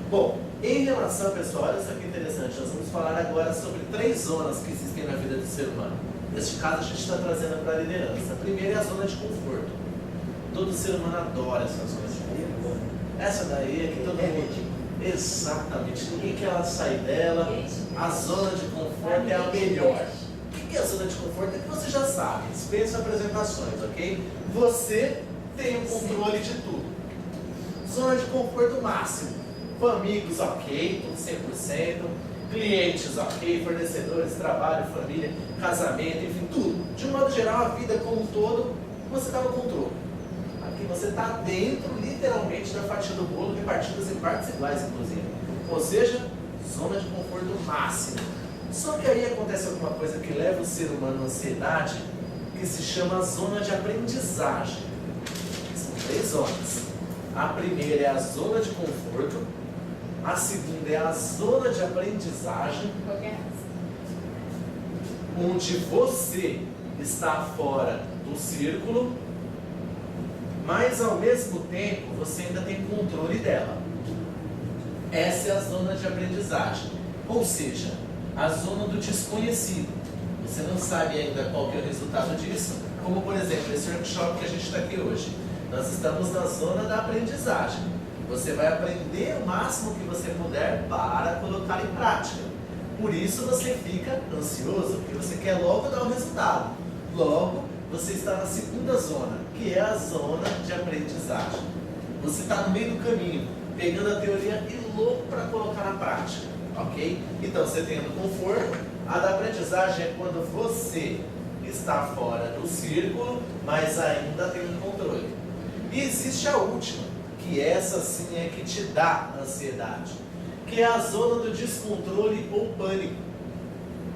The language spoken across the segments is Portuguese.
Bom, em relação, pessoal, olha só que interessante, nós vamos falar agora sobre 3 zonas que existem na vida do ser humano. Neste caso, a gente está trazendo para a liderança. A primeira é a zona de conforto. Todo ser humano adora essa zona de conforto. Essa daí é que todo mundo... Exatamente, ninguém quer sair dela. A zona de conforto é a melhor. O que é a zona de conforto? É que você já sabe, dispensa apresentações, ok? Você tem o controle de tudo. Zona de conforto máximo. Amigos, ok, tudo 100%. Clientes, ok. Fornecedores, trabalho, família, casamento, enfim, tudo. De um modo geral, a vida como um todo, você está no controle. Aqui você está dentro, literalmente, da fatia do bolo, repartidas em partes iguais, inclusive. Ou seja, zona de conforto máxima. Só que aí acontece alguma coisa que leva o ser humano à ansiedade, que se chama zona de aprendizagem. São 3 zonas. A primeira é a zona de conforto, a segunda é a zona de aprendizagem, onde você está fora do círculo, mas ao mesmo tempo você ainda tem controle dela. Essa é a zona de aprendizagem, ou seja, a zona do desconhecido. Você não sabe ainda qual que é o resultado disso, como por exemplo esse workshop que a gente está aqui hoje. Nós estamos na zona da aprendizagem. Você vai aprender o máximo que você puder para colocar em prática. Por isso você fica ansioso, porque você quer logo dar o resultado. Logo, você está na segunda zona, que é a zona de aprendizagem. Você está no meio do caminho, pegando a teoria e louco para colocar na prática, ok? Então você tem o conforto, a da aprendizagem é quando você está fora do círculo, mas ainda tem um controle. E existe a última, que essa sim é que te dá ansiedade, que é a zona do descontrole ou pânico.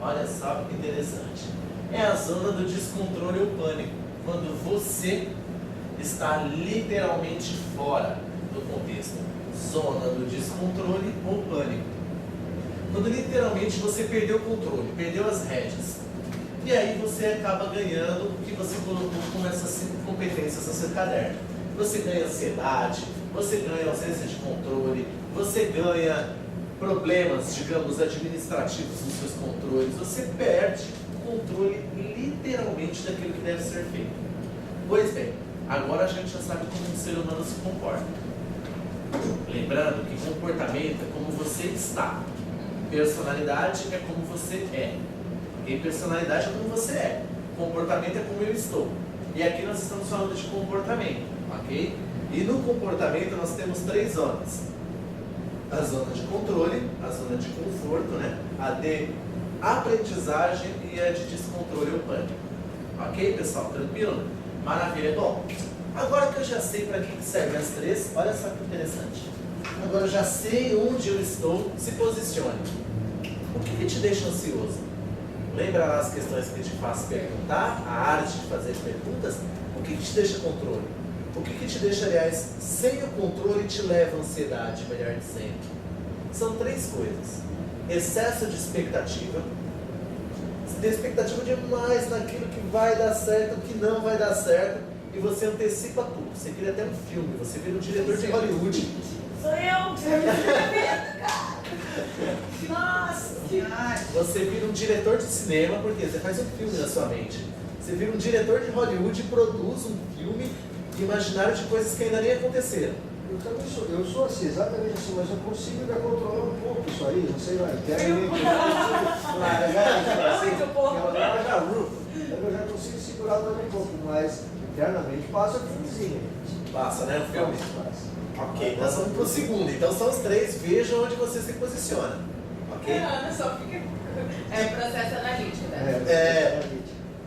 Olha só que interessante. É a zona do descontrole ou pânico, quando você está literalmente fora do contexto. Zona do descontrole ou pânico. Quando literalmente você perdeu o controle, perdeu as rédeas. E aí você acaba ganhando o que você colocou como essas 5 competências no seu caderno. Você ganha ansiedade, você ganha ausência de controle, você ganha problemas, digamos, administrativos nos seus controles, você perde o controle literalmente daquilo que deve ser feito. Pois bem, agora a gente já sabe como um ser humano se comporta. Lembrando que comportamento é como você está, personalidade é como você é. E personalidade é como você é, comportamento é como eu estou. E aqui nós estamos falando de comportamento, ok? E no comportamento nós temos 3 zonas. A zona de controle, a zona de conforto, né? A de aprendizagem e a de descontrole ou pânico. Ok, pessoal? Tranquilo? Maravilha. Bom, agora que eu já sei para que servem as 3, olha só que interessante. Agora eu já sei onde eu estou, se posicione. O que te deixa ansioso? Lembra lá as questões que te faz perguntar? A arte de fazer perguntas? O que te deixa controle? O que te deixa, aliás, sem o controle te leva à ansiedade, melhor dizendo? São 3 coisas. Excesso de expectativa. Você tem expectativa demais naquilo que vai dar certo, o que não vai dar certo, e você antecipa tudo. Você cria até um filme, você vira um diretor de Hollywood. Sou eu! Nossa! Você vira um diretor de cinema, porque você faz um filme na sua mente. Você vira um diretor de Hollywood e produz um filme imaginário de coisas que ainda nem aconteceram. Eu também sou, eu sou assim, exatamente assim, mas eu consigo ainda controlar um pouco isso aí, não sei lá, internamente. Eu já consigo segurar também um pouco, mas internamente passa o filmezinho. Passa, né? O filme? Passa. Ok, nós vamos pro segundo. Então são os 3, vejam onde você se posiciona. Ok? Ana só fica. É processo analítico, né?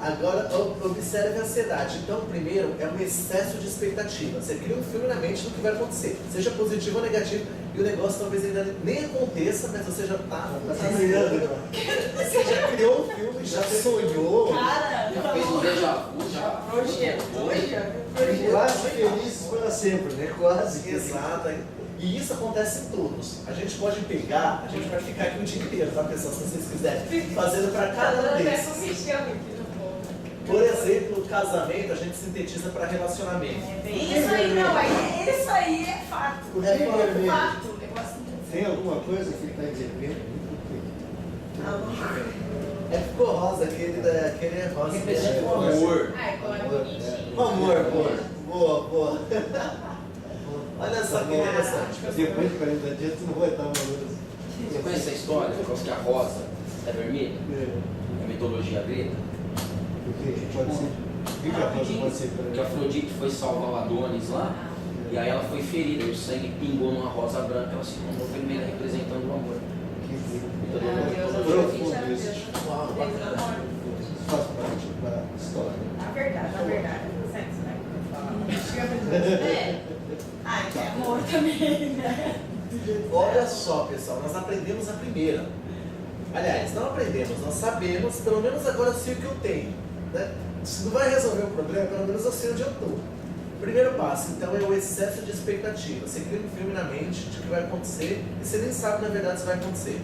Agora observe a ansiedade. Então, primeiro é um excesso de expectativa. Você cria um filme na mente do que vai acontecer, seja positivo ou negativo, e o negócio talvez ainda nem aconteça, mas você já está brilhando. Você já criou um filme, já sonhou. Cara, Já fez um déjà vu, já. projeto. Quase felizes para sempre, né? Quase. Exato. E isso acontece em todos. A gente pode pegar, a gente vai ficar aqui o dia inteiro, tá, pessoal? Se vocês quiserem, fazendo para cada um desses. Por exemplo, o casamento a gente sintetiza para relacionamento. Isso aí não, isso aí é fato. O que é vermelho? Fato. Tem alguma coisa que está em depende? É ficou rosa, aquele é rosa. Representa o amor. Ai, como é bonitinho. Amor, boa. Olha só que interessante. Depois de 40 dias tu não vai estar valoroso. Você conhece a história? Por causa que a rosa é vermelha? A mitologia grega? Porque pode ser. O que a rosa pode ser Que a Afrodite foi salvar o Adonis lá, e aí ela foi ferida, e o sangue pingou numa rosa branca, ela se tornou vermelha, representando o amor. Profundo isso. Uau, bacana. Faz parte da história. Na verdade, do sexo, né? Ai, que amor também, né? Olha só, pessoal, nós aprendemos a primeira. Aliás, não aprendemos, nós sabemos, pelo menos agora eu sei o que eu tenho. Né? Se não vai resolver o problema, pelo menos eu sei onde eu estou. Primeiro passo, então, é o excesso de expectativa. Você cria um filme na mente de que vai acontecer e você nem sabe, na verdade, se vai acontecer.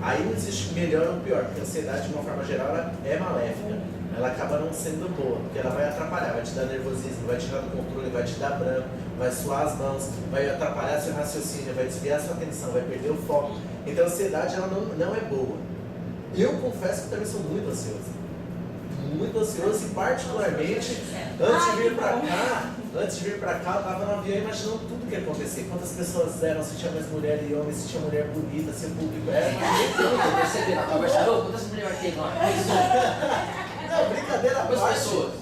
Aí não existe melhor ou pior, porque a ansiedade, de uma forma geral, ela é maléfica. Ela acaba não sendo boa, porque ela vai atrapalhar, vai te dar nervosismo, vai tirar do controle, vai te dar branco, vai suar as mãos, vai atrapalhar seu raciocínio, vai desviar sua atenção, vai perder o foco. Então a ansiedade, ela não é boa. Eu confesso que também sou muito ansioso. Muito ansioso e particularmente, antes de vir pra cá, eu tava no avião imaginando tudo que ia acontecer. Quantas pessoas eram, se tinha mais mulher e homem, se tinha mulher bonita, se o público era. Eu percebi na conversa, quantas mulheres tem lá? Não, brincadeira à Quantas parte. pessoas?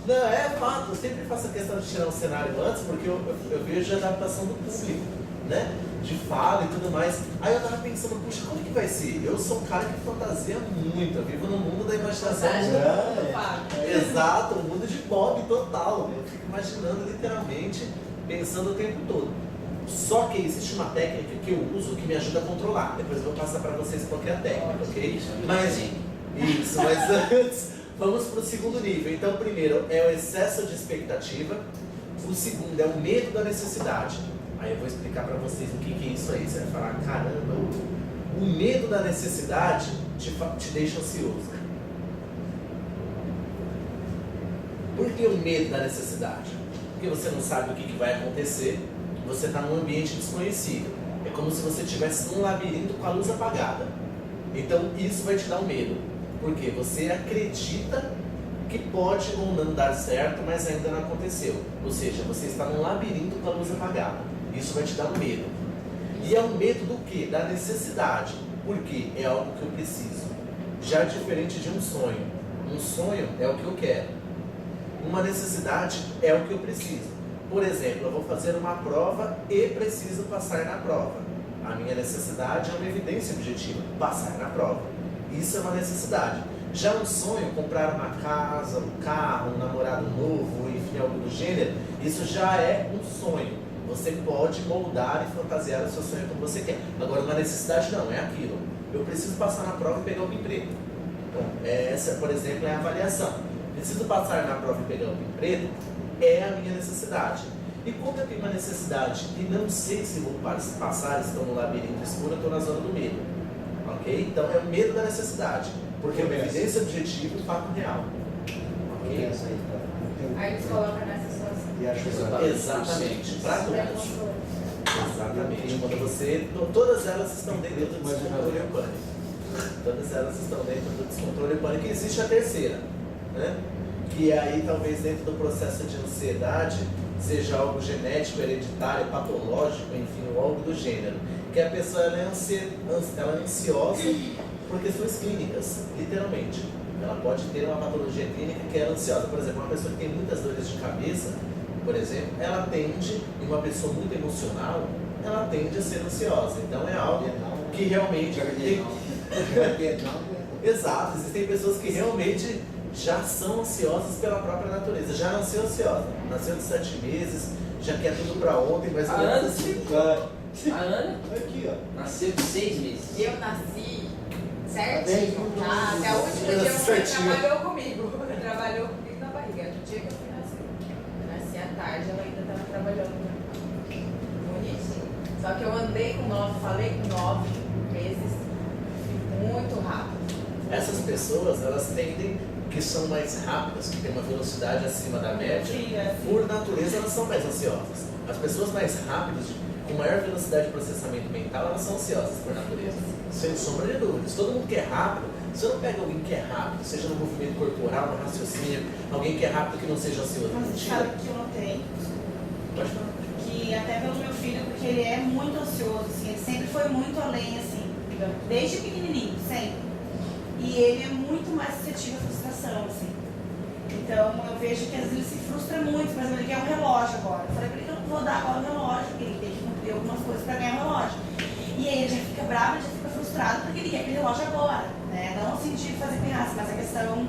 Não, é fato, eu sempre faço a questão de tirar um cenário antes, porque eu vejo a adaptação do público, né? De fala e tudo mais. Aí eu tava pensando, puxa, como que vai ser? Eu sou um cara que fantasia muito, eu vivo no mundo da imaginação. Exato, um mundo de Bob total. Eu fico imaginando literalmente, pensando o tempo todo. Só que existe uma técnica que eu uso que me ajuda a controlar. Depois eu vou passar para vocês qual que é a técnica, ok? Mas antes, vamos para o segundo nível. Então, o primeiro é o excesso de expectativa. O segundo é o medo da necessidade. Aí eu vou explicar para vocês o que é isso aí. Você vai falar, caramba, o medo da necessidade te deixa ansioso. Por que o medo da necessidade? Porque você não sabe o que vai acontecer, você está num ambiente desconhecido. É como se você estivesse num labirinto com a luz apagada. Então isso vai te dar um medo. Porque você acredita que pode ou não dar certo, mas ainda não aconteceu. Ou seja, você está num labirinto com a luz apagada. Isso vai te dar um medo. E é um medo do quê? Da necessidade. Porque é algo que eu preciso. Já diferente de um sonho. Um sonho é o que eu quero. Uma necessidade é o que eu preciso. Por exemplo, eu vou fazer uma prova e preciso passar na prova. A minha necessidade é uma evidência objetiva, passar na prova. Isso é uma necessidade. Já um sonho, comprar uma casa, um carro, um namorado novo, enfim, algo do gênero, isso já é um sonho. Você pode moldar e fantasiar o seu sonho como você quer. Agora, uma necessidade não, é aquilo. Eu preciso passar na prova e pegar um emprego. Então, essa, por exemplo, é a avaliação. Preciso passar na prova e pegar um emprego, é a minha necessidade. E como eu tenho uma necessidade e não sei se vou passar, estou no labirinto escuro, eu estou na zona do medo. Ok? Então é o medo da necessidade. Porque é uma evidência objetiva e fato real. Ok? Aí eles colocam nessa situação. E acho Exatamente. Para todos. Exatamente. Quando você. Todas elas estão dentro do descontrole e pânico. Todas elas estão dentro do descontrole e pânico. E existe a terceira, né? Que aí talvez dentro do processo de ansiedade seja algo genético, hereditário, patológico, enfim, ou algo do gênero. Que a pessoa ela é ansiosa por questões clínicas, literalmente. Ela pode ter uma patologia clínica que é ansiosa. Por exemplo, uma pessoa que tem muitas dores de cabeça, por exemplo, ela tende, e uma pessoa muito emocional, ela tende a ser ansiosa. Então é algo que realmente tem... Exato, existem pessoas que realmente já são ansiosas pela própria natureza. Já nasceu ansiosa, nasceu de 7 meses, já quer tudo pra ontem, mas... A Ana, sim. A Ana aqui, ó. nasceu de 6 meses. Eu nasci certinho, tá? Até o último dia a mamãe trabalhou comigo. Trabalhou comigo na barriga. No dia que eu fui nascer. Eu nasci à tarde, ela ainda estava trabalhando. Bonitinho. Só que eu andei com 9, falei com 9 meses. Muito rápido. Essas pessoas, elas tendem, que são mais rápidas, que têm uma velocidade acima da média, por natureza elas são mais ansiosas. As pessoas mais rápidas, com maior velocidade de processamento mental, elas são ansiosas por natureza. Sem sombra de dúvidas. Todo mundo que é rápido, você não pega alguém que é rápido, seja no movimento corporal, no raciocínio, alguém que é rápido que não seja ansioso. Mas Mentira. sabe que eu notei, Pode falar. que até pelo meu filho, porque ele é muito ansioso, assim, ele sempre foi muito além, assim, desde pequenininho, sempre. E ele é muito mais suscetível à frustração, assim. Então eu vejo que às vezes ele se frustra muito, por exemplo, ele quer um relógio agora. Eu falei pra ele que eu não vou dar agora o relógio, porque ele tem que cumprir algumas coisas pra ganhar o relógio. E aí ele já fica bravo, ele já fica frustrado porque ele quer aquele relógio agora, né? Não no sentido de fazer pirraça, mas a questão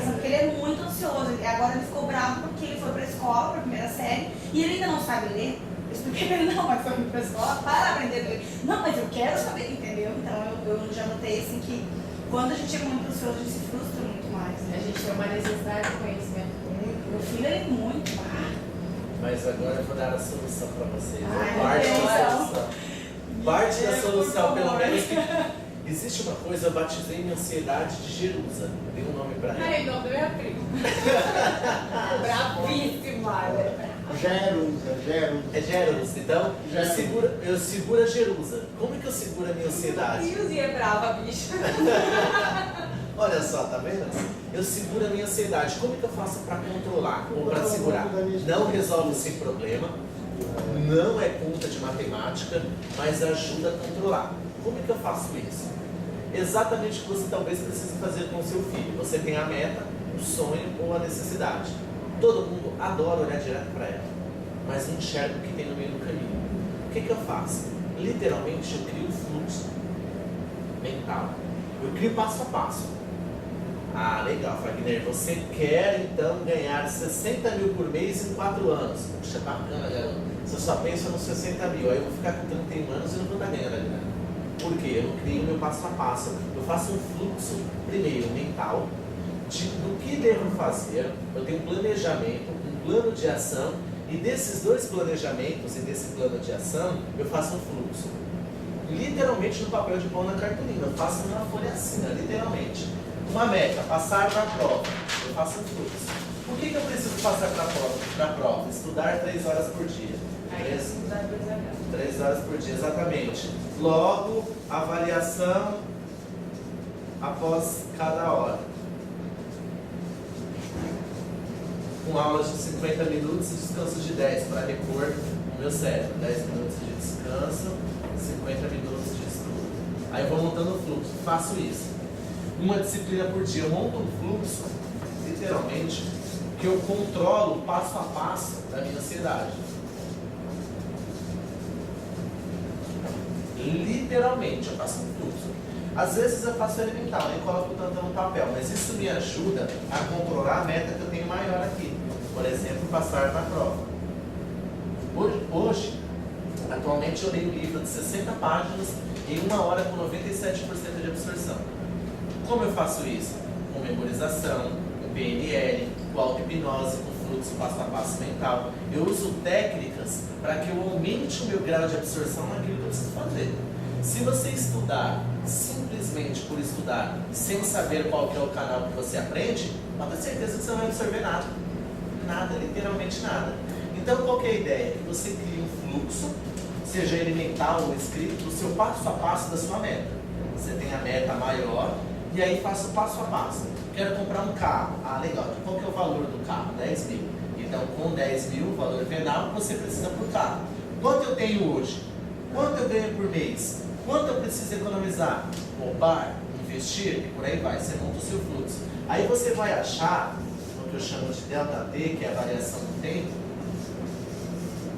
porque ele é muito ansioso. E agora ele ficou bravo porque ele foi pra escola, pra primeira série, e ele ainda não sabe ler. Eu expliquei pra ele, não, mas foi pra escola para aprender a ler. Não, mas eu quero saber, entendeu? Então eu já notei assim que quando a gente é muito ansioso, a gente se frustra muito mais. A gente tem uma necessidade de conhecimento muito. Meu filho ele é muito. Mas agora eu vou dar a solução para vocês. Ai, Parte meu da Deus. solução. Parte da Deus, solução, por pelo favor. menos que... Existe uma coisa, eu batizei minha ansiedade de Jerusa. Dei um nome para ela. Ai, não, deu minha prima. Bravíssima, né? Jerusa. É Jerusa. Então, eu seguro a Jerusa. Como é que eu seguro a minha ansiedade? E é brava, bicha. Olha só, tá vendo? Eu seguro a minha ansiedade. Como é que eu faço para controlar ou para segurar? Não resolve sem problema, não é conta de matemática, mas ajuda a controlar. Como é que eu faço isso? Exatamente o que você talvez precise fazer com o seu filho. Você tem a meta, o sonho ou a necessidade. Todo mundo adora olhar direto para ela, mas não enxerga o que tem no meio do caminho. O que eu faço? Literalmente eu crio um fluxo mental. Eu crio passo a passo. Ah, legal, Fagner, você quer então ganhar 60 mil por mês em 4 anos. Puxa, bacana, garoto. Você só pensa nos 60 mil, aí eu vou ficar com 31 anos e não vou estar ganhando a grana. Por quê? Eu não crio o meu passo a passo. Eu faço um fluxo, primeiro, mental, do que devo fazer. Eu tenho um planejamento, um plano de ação, e desses dois planejamentos e desse plano de ação, eu faço um fluxo. Literalmente no papel de pão na cartolina. Eu faço uma folha assim, literalmente. Uma meta, passar para a prova. Eu faço um fluxo. Por que eu preciso passar para a prova? Estudar 3 horas por dia. 3 horas por dia, exatamente. Logo, avaliação após cada hora. Com aulas de 50 minutos e descanso de 10 para repor o meu cérebro. 10 minutos de descanso, 50 minutos de estudo. Aí eu vou montando o fluxo, faço isso. Uma disciplina por dia, eu monto um fluxo, literalmente, que eu controlo passo a passo da minha ansiedade. Literalmente, eu faço um fluxo. Às vezes eu faço elemental, nem coloco tanto no papel, mas isso me ajuda a controlar a meta que eu tenho maior aqui. Por exemplo, passar na prova. Hoje, atualmente eu leio um livro de 60 páginas em 1 hora com 97% de absorção. Como eu faço isso? Com memorização, com PNL, com auto-hipnose, com fluxo passo a passo mental. Eu uso técnicas para que eu aumente o meu grau de absorção naquilo que eu preciso fazer. Se você estudar simplesmente por estudar, sem saber qual que é o canal que você aprende, pode ter certeza que você não vai absorver nada. Nada, literalmente nada. Então qual que é a ideia? Que você crie um fluxo, seja ele mental ou escrito, do seu passo a passo da sua meta. Você tem a meta maior e aí faça o passo a passo. Quero comprar um carro. Ah, legal. Qual que é o valor do carro? 10 mil. Então com 10 mil, o valor venal, você precisa por carro. Quanto eu tenho hoje? Quanto eu ganho por mês? Quanto eu preciso economizar? Poupar? Investir? E por aí vai. Você monta o seu fluxo. Aí você vai achar o que eu chamo de delta T, que é a variação do tempo,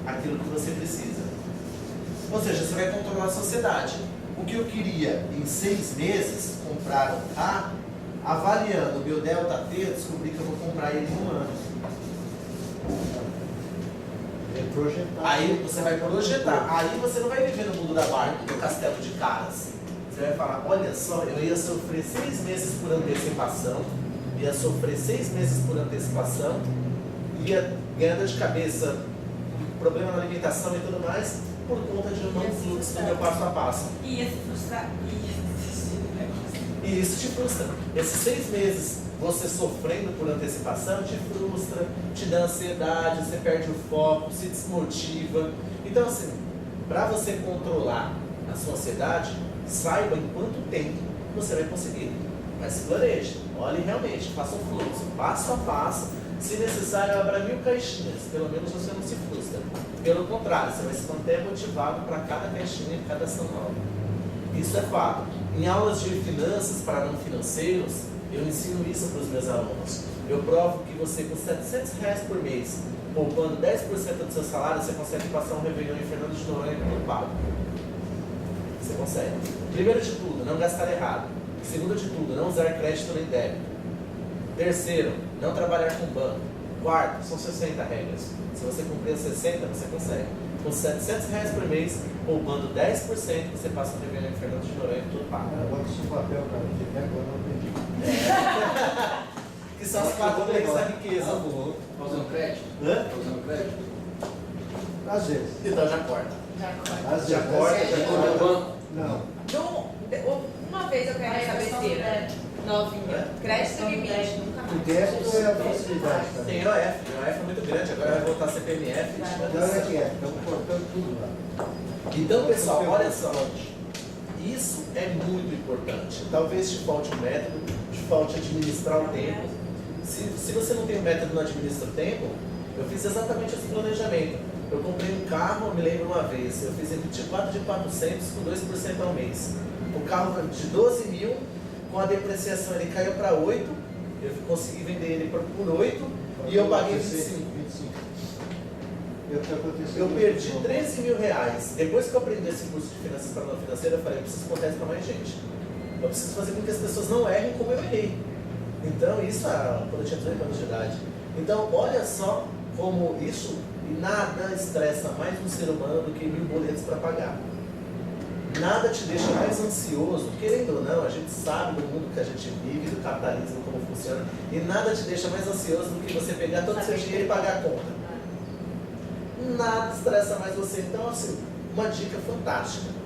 aquilo que você precisa. Ou seja, você vai controlar a sociedade. O que eu queria em 6 meses, comprar um carro, avaliando o meu delta T, eu descobri que eu vou comprar ele em 1 ano. Projetar. Aí você vai projetar. Aí você não vai viver no mundo da Barbie, do castelo de caras. Você vai falar, olha só, eu ia sofrer 6 meses por antecipação, ia sofrer 6 meses por antecipação, ia ganhar dor de cabeça, problema na alimentação e tudo mais, por conta de um novo fluxo do meu passo a passo. Ia se frustrar. E isso te frustra. Esses 6 meses você sofrendo por antecipação te frustra, te dá ansiedade, você perde o foco, se desmotiva. Então assim, Para você controlar a sua ansiedade, saiba em quanto tempo você vai conseguir. Mas se planeje, olhe realmente, faça um fluxo, passo a passo. Se necessário, abra 1000 caixinhas, pelo menos você não se frustra. Pelo contrário, você vai se manter motivado para cada caixinha e cada ação nova. Isso é fato. Em aulas de finanças para não financeiros, eu ensino isso para os meus alunos. Eu provo que você, com R$700 por mês, poupando 10% do seu salário, você consegue passar um Réveillon em Fernando de Noronha com pago. Você consegue. Primeiro de tudo, não gastar errado. Segundo de tudo, não usar crédito nem débito. Terceiro, não trabalhar com banco. Quarto, são 60 regras. Se você cumprir as 60, você consegue. Com R$700 por mês, poupando 10%, você passa um Réveillon em Fernando de Noronha tudo pago. Bota esse papel para mim, que agora eu não entendi. Que são as 4 leis da riqueza. Tá bom. Tá usando crédito? Hã? Tá usando crédito? Às vezes. Então já corta. Já corta. Às Já vezes. corta, Às já vezes. corta. No banco? Não. Uma vez eu caí nessa besteira. Novinha. Crédito limite. Nunca O mais. débito é a facilidade também. Tem IOF, o IOF é muito grande, agora vai voltar a CPMF. Então é que é, estamos cortando tudo lá. Então, pessoal, olha só, isso é muito importante. Talvez te falte um método, te falte administrar o tempo. Se você não tem um método e não administra o tempo, eu fiz exatamente esse planejamento. Eu comprei um carro, eu me lembro uma vez, eu fiz em 24 de 400 com 2% ao mês. O carro de 12 mil, com a depreciação ele caiu para 8, eu consegui vender ele por 8 e eu paguei 25. Eu perdi 13 mil reais. Depois que eu aprendi esse curso de finanças para não financeira, eu falei, eu preciso contar isso para mais gente. Eu preciso fazer com que as pessoas não errem como eu errei. Então, isso quando eu tinha 18 anos de idade. Então, olha só como isso, nada estressa mais um ser humano do que 1000 boletos para pagar. Nada te deixa mais ansioso, querendo ou não, a gente sabe do mundo que a gente vive, do capitalismo, como funciona, e nada te deixa mais ansioso do que você pegar todo o seu dinheiro e pagar a conta. Nada estressa mais você. Então, assim, uma dica fantástica.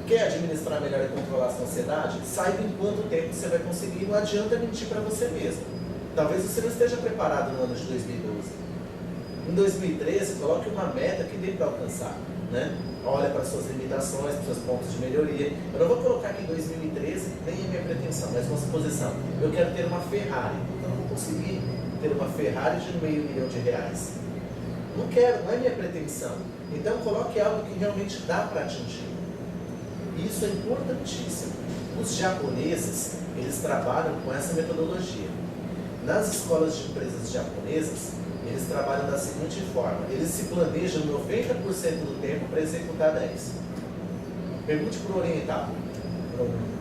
Quer administrar melhor e controlar a sua ansiedade? Saiba em quanto tempo você vai conseguir. Não adianta mentir para você mesmo. Talvez você não esteja preparado no ano de 2012. Em 2013, coloque uma meta que dê para alcançar. Né? Olha para suas limitações, para seus pontos de melhoria. Eu não vou colocar aqui em 2013, nem é minha pretensão, mas uma suposição. Eu quero ter uma Ferrari. Então, eu vou conseguir ter uma Ferrari de R$500 mil. Não quero, não é minha pretensão. Então coloque algo que realmente dá para atingir. Isso é importantíssimo. Os japoneses, eles trabalham com essa metodologia. Nas escolas de empresas japonesas, eles trabalham da seguinte forma. Eles se planejam 90% do tempo para executar 10%. Pergunte para o oriental,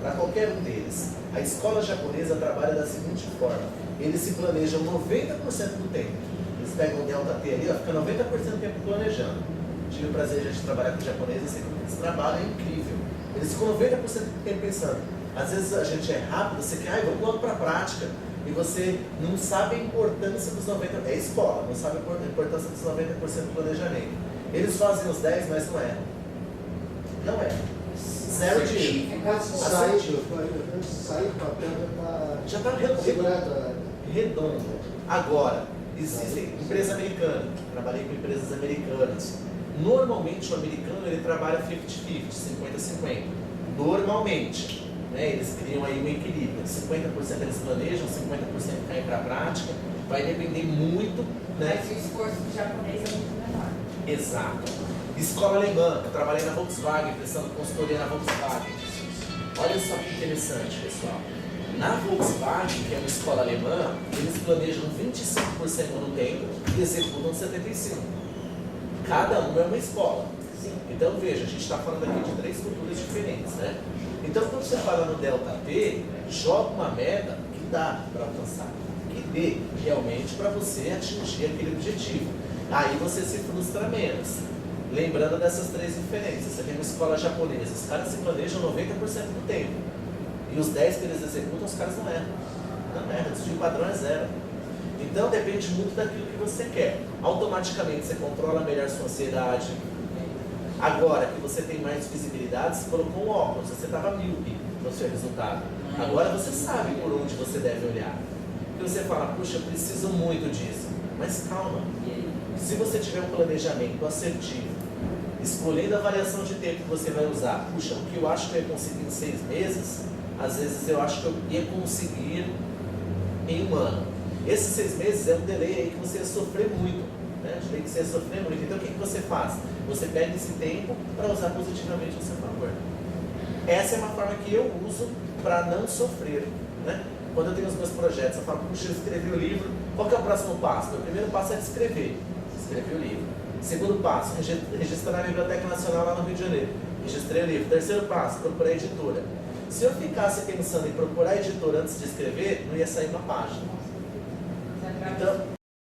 para qualquer um deles. A escola japonesa trabalha da seguinte forma. Eles se planejam 90% do tempo. Eles pegam o delta T ali, fica 90% do tempo planejando. Tive o prazer de trabalhar com os japoneses, sei como eles trabalham, é incrível. Eles ficam 90% do tempo pensando. Às vezes a gente é rápido, você quer, vamos logo para a prática. E você não sabe a importância dos 90%. É escola, não sabe a importância dos 90% do planejamento. Eles fazem os 10%, mas não é. Não é. Zero de Sai o papel já está segurado. redondo. Agora, existem empresas americanas. Trabalhei com empresas americanas. Normalmente o americano ele trabalha 50-50, 50-50. Normalmente. Né, eles criam aí um equilíbrio. 50% eles planejam, 50% caem para a prática. Vai depender muito. Né? Mas o esforço do japonês é muito menor. Exato. Escola alemã, eu trabalhei na Volkswagen, prestando consultoria na Volkswagen. Olha só que interessante, pessoal. Na Volkswagen, que é uma escola alemã, eles planejam 25% no tempo e executam 75%. Cada uma é uma escola. Sim. Então veja, a gente está falando aqui de 3 culturas diferentes, né? Então quando você fala no delta T, joga uma meta que dá para alcançar, que dê realmente para você atingir aquele objetivo. Aí você se frustra menos. Lembrando dessas 3 diferenças, você tem uma escola japonesa, os caras se planejam 90% do tempo. E os 10 que eles executam, os caras não erram. Não erram, o padrão é 0. Então depende muito daquilo que você quer. Automaticamente você controla melhor sua ansiedade. Agora que você tem mais visibilidade, você colocou um óculos, você estava míope no seu resultado. Agora você sabe por onde você deve olhar. Porque você fala, puxa, eu preciso muito disso. Mas calma. Se você tiver um planejamento assertivo, Escolhendo a variação de tempo que você vai usar. Puxa, o que eu acho que eu ia conseguir em 6 meses, às vezes eu acho que eu ia conseguir em 1 ano. Esses 6 meses é um delay aí que você ia sofrer muito, né? Delay que você ia sofrer muito. Então o que você faz? Você pega esse tempo para usar positivamente ao seu favor. Essa é uma forma que eu uso para não sofrer, né? Quando eu tenho os meus projetos, eu falo, puxa, eu escrevi o livro, qual que é o próximo passo? Meu primeiro passo é escrever o livro. Segundo passo, registrar na Biblioteca Nacional lá no Rio de Janeiro. Registrei o livro. Terceiro passo, procurar a editora. Se eu ficasse pensando em procurar a editora antes de escrever, não ia sair uma página. Então,